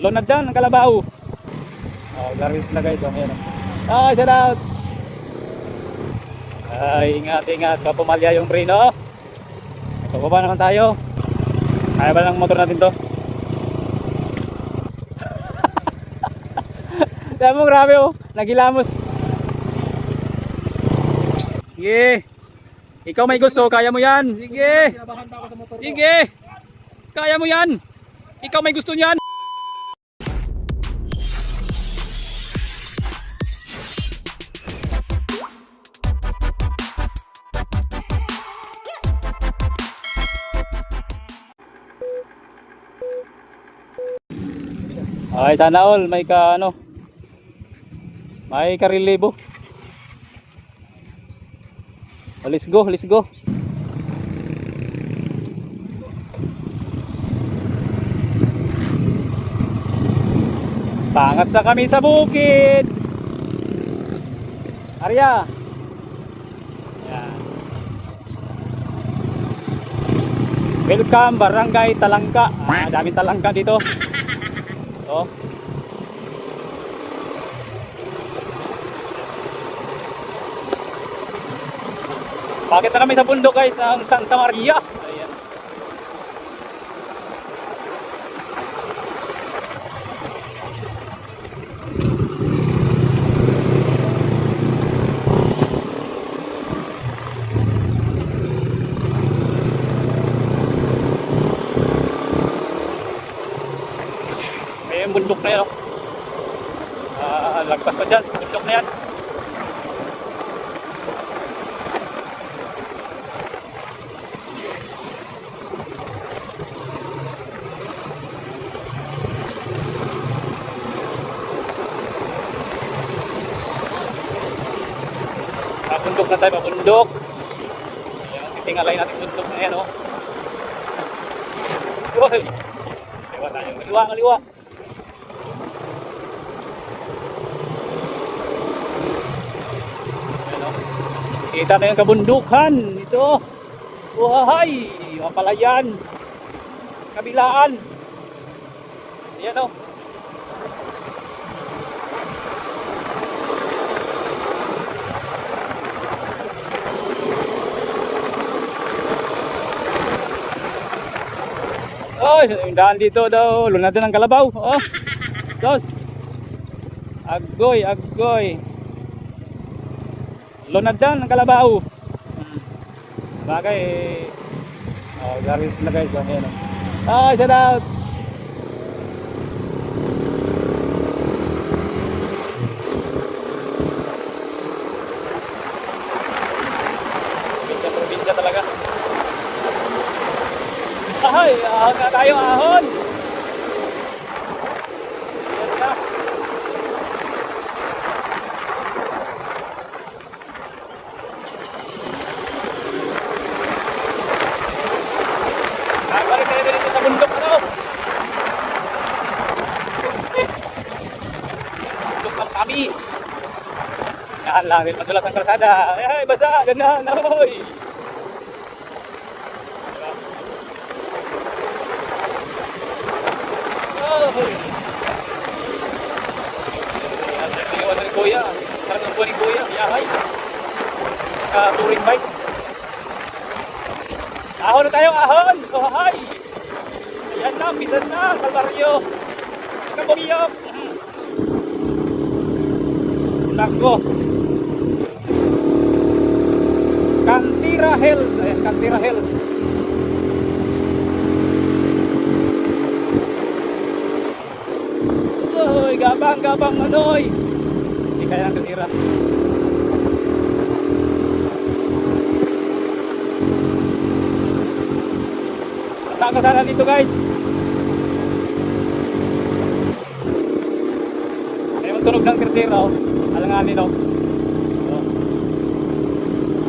Lunad dyan ang kalabaw. Oh, garis na guys. Oh, ayan. Oh, shout out. Ay, ingat, ingat. Papumalya yung preno. Pababa naman tayo. Kaya ba ng motor natin to? Sabi mo, grabe oh. Nagilamos. Sige. Ikaw may gusto, kaya mo yan. Sige. Sige. Kaya mo yan. Ikaw may gusto niyan. Ay, sana all may may karelibo. Oh, let's go, let's go. Pangas na kami sa bukid. Arya. Yan. Welcome Barangay Talangka. Daming talangka dito. Oh. Bakit na kami sa bundok guys, ang Santa Maria. Ayan. Ayan, bundok na yan. Oh. Lagpas pa dyan, bundok na yan. Bundok na tayo, bundok. Ayan, titingalay natin bundok na yan, oh. Uy! Kaliwa tayo, kaliwa, kaliwa. Ayan, oh. Kita na yung kabundukan. Ito. Uhay! Mapalayan. Kabilaan. Ayan, oh. Oh, yung daan dito daw, lunad din ang kalabaw. Oh. Sos. Agoy, agoy. Lunad din ang kalabaw. Bagay. Oh, garis na guys, oh, ayan. Oh, shout out. Probinsya talaga. Ay, ahon na tayo, ahon. Ayan na. Balik tayo dito sa bundok, ano? Bundok ng kami. Yan lang, madulas ang kalsada. Ay, basa, ganahan, ahoy. Kuya, parang ang buwan ni Kuya, yahay. Touring bike. Ahon na tayo, ahon! Oh, hi! Ayan na, pisan na, Kalbaryo. Ikaw bumiyok. Nako. Cantira Hills. Ayan, Cantira Hills. Uy, gabang, gabang, manoy. Hindi kaya nang kasira. Saan ka sana dito guys? May magtunog ng tersera oh. Alanganin oh.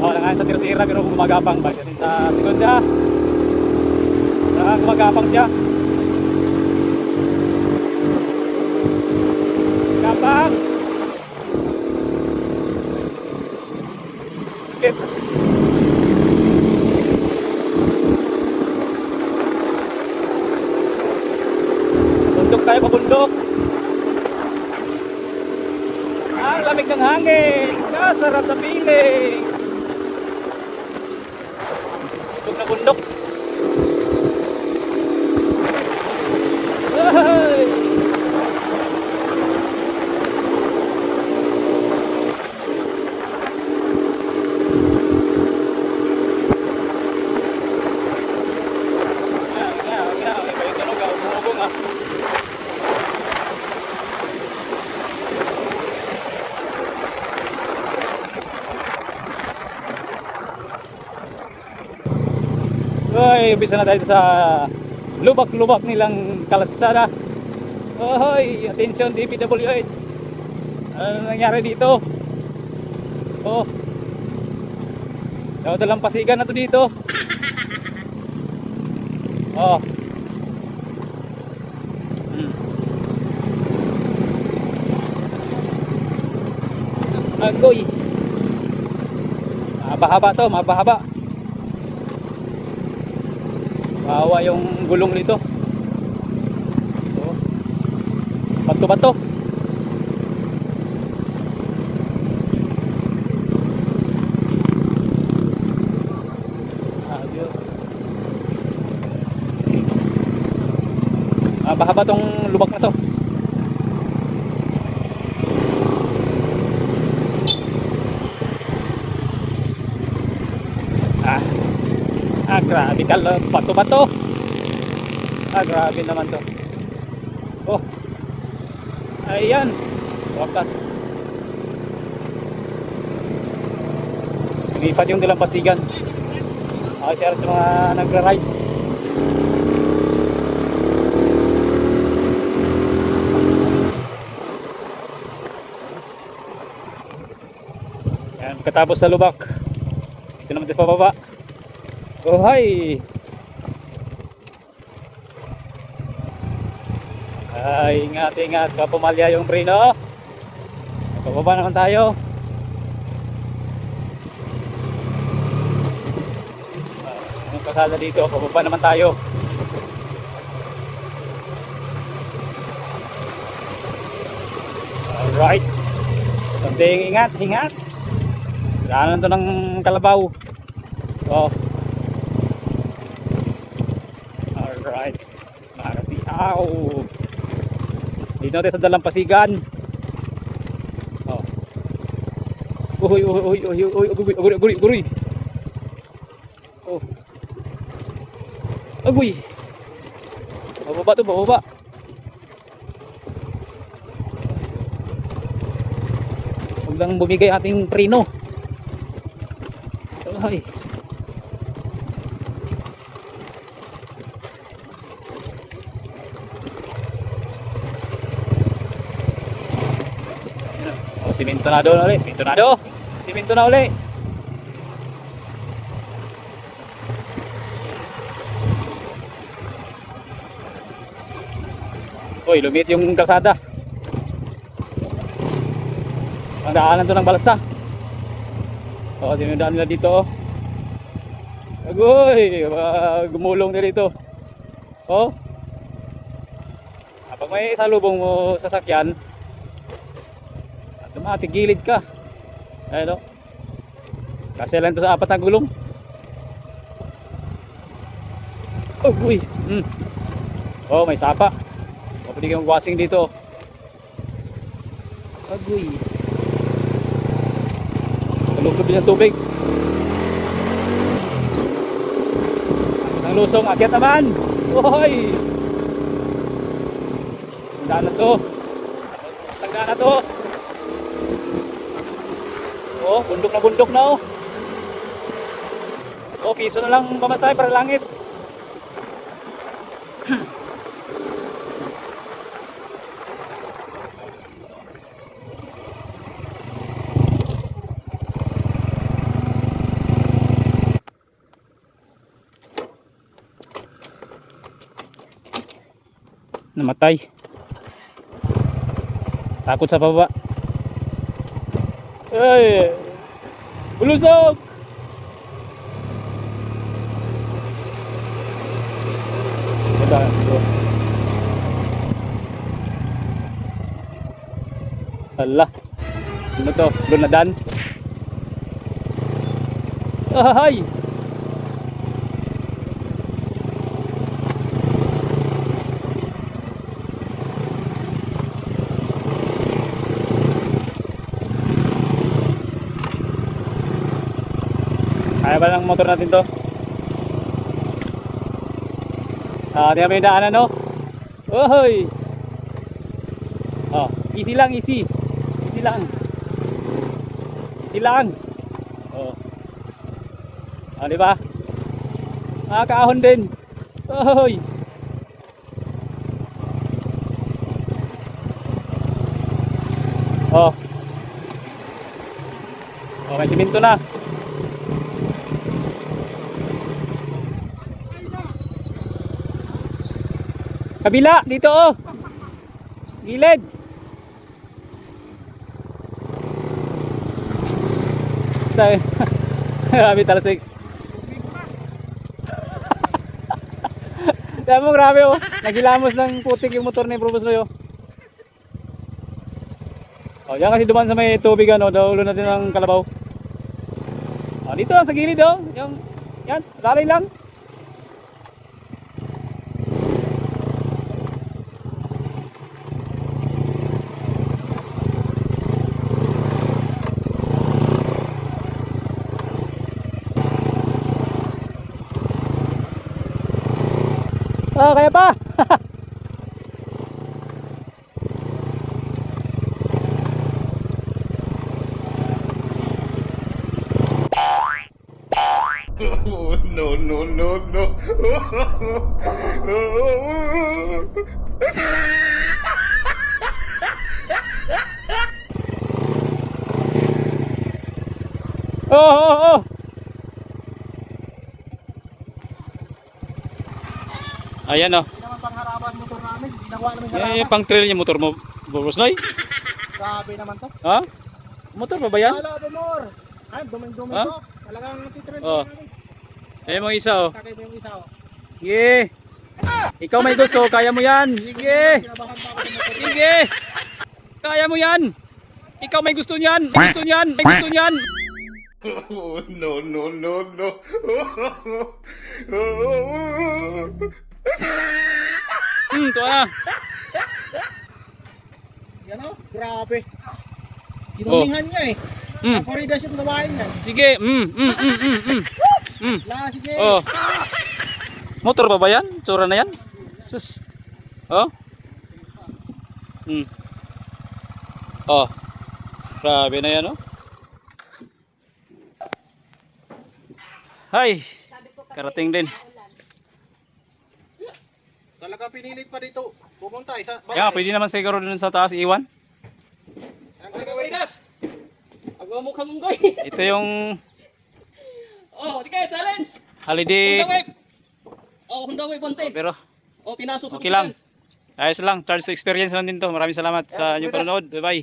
Oh, alanganin sa tersera pero gumagapang. Balik natin sa segunda. Gumagapang siya. Gapang! Bundok tayo, bundok. Ang lamig ng hangin. Sarap sa piling. Bundok na bundok. Ay! Ay, umpisa na tayo sa lubak-lubak nilang kalsada. Hoy, attention DPWH. Ano nangyari dito? Oh. Daw dalampasigan na to dito. Oh. Agoy. Mahaba-haba to, mahaba-haba. Bawa yung gulong nito. Oh. Bato-bato. Mahaba tong lubak na to. Grabe ka lang, bato-bato. Grabe naman to. Oh. Ayan. Wakas. Lumipad yung dalampasigan. Share sa mga nagra-rides. Ayan, pagkatapos sa lubak. Ito naman sa pababa. Oh, hi. Ingat, ingat. Kapumalya yung preno. Pababa naman tayo. Yung kasada dito, pababa naman tayo. Alright. Konting ingat, ingat. Daanan to ng kalabaw. Oh. Alright, nakakasiaw. Dito natin sa dalampasigan. Oh. Uy, uy, uy, uy, uy, uy, uy, uy. Oh. Agoy. Bababa to, bababa. Huwag lang bumigay ating preno. Ay. Siminto na doon ulit, siminto na doon. Siminto na ulit. Uy, lumit yung kalsada. Ang daanan to ng balsa. Oh, dinadaan nila dito. Agoy, gumulong na dito. Oh. Kapag may salubong mo sasakyan, automatic gilid ka. Ayun, oh. Kasi lang to sa apat na gulong. Oh, uy. Oh, may sapa. O, pwede kang wasing dito. Agoy. Tulog din ang tubig. Ang lusong, akyat naman. Oy. Tandaan na to. Tandaan na to. Oh, bundok na oh. Oh, piso na lang pamasahe para langit. Namatay. Takot sa baba. Ay, bulusok. Hala. Ano to? Lunadan? Ahay! Kaya ba ng motor natin to? Tingnan mo yung daanan, no? Ohoy! Oh, easy lang, easy. Easy lang. Easy lang. Oh. Di ba? Kaahon din. Ohoy! Oh. Oh, may simento na. Kabila, dito oh. Gilid. Grabe talasig. Sabi mo grabe oh. Nagilamos ng putik yung motor ni Probos Noy oh. Oh, yan kasi duman sa may tubig ano, daulo natin ng kalabaw. Oh, dito sa gilid oh. Yung yan, lalay lang. Kaya pa. Oh, no, no, no, no. Oh. Ayan oh. Hindi naman pangharapan motor namin. Ginawa namin Yan harapan. yung pang trail yung motor mo, Probos Noy. Grabe naman to. Ha? Motor pa ba yan? Wala po more. Ay, duming-dumi Ha? to. Talagang titrend Oh. namin. Ayan mo isa oh. Takay mo yung isa oh. Sige. Ikaw may gusto, kaya mo yan. Sige. Kinabahan pa ako sa motor. Sige. Kaya mo yan. Ikaw may gusto niyan. May gusto niyan. May gusto niyan. Oh, no, no, no, no. Ito na. Yan oh, grabe. Ginumihan niya eh. Mm. Ako rin dash yung gawain niya. Sige. La, sige. Oh. Motor pa ba yan? Tsura na yan? Sus. Oh. Oh. Grabe na yan oh. Hay. Karating din. Talaga pinilit pa dito. Pumunta isa. Yan, pwede naman siguro dun sa taas iwan. Ang gagawin. Agmamukha mong goy. Ito yung Oh, di kaya challenge. holiday. Honda Wave. Oh, Honda Wave 110. Pero Oh, pinasok sa okay lang. Ayos lang. Charge to experience lang din to. Maraming salamat sa inyong panonood. Bye bye.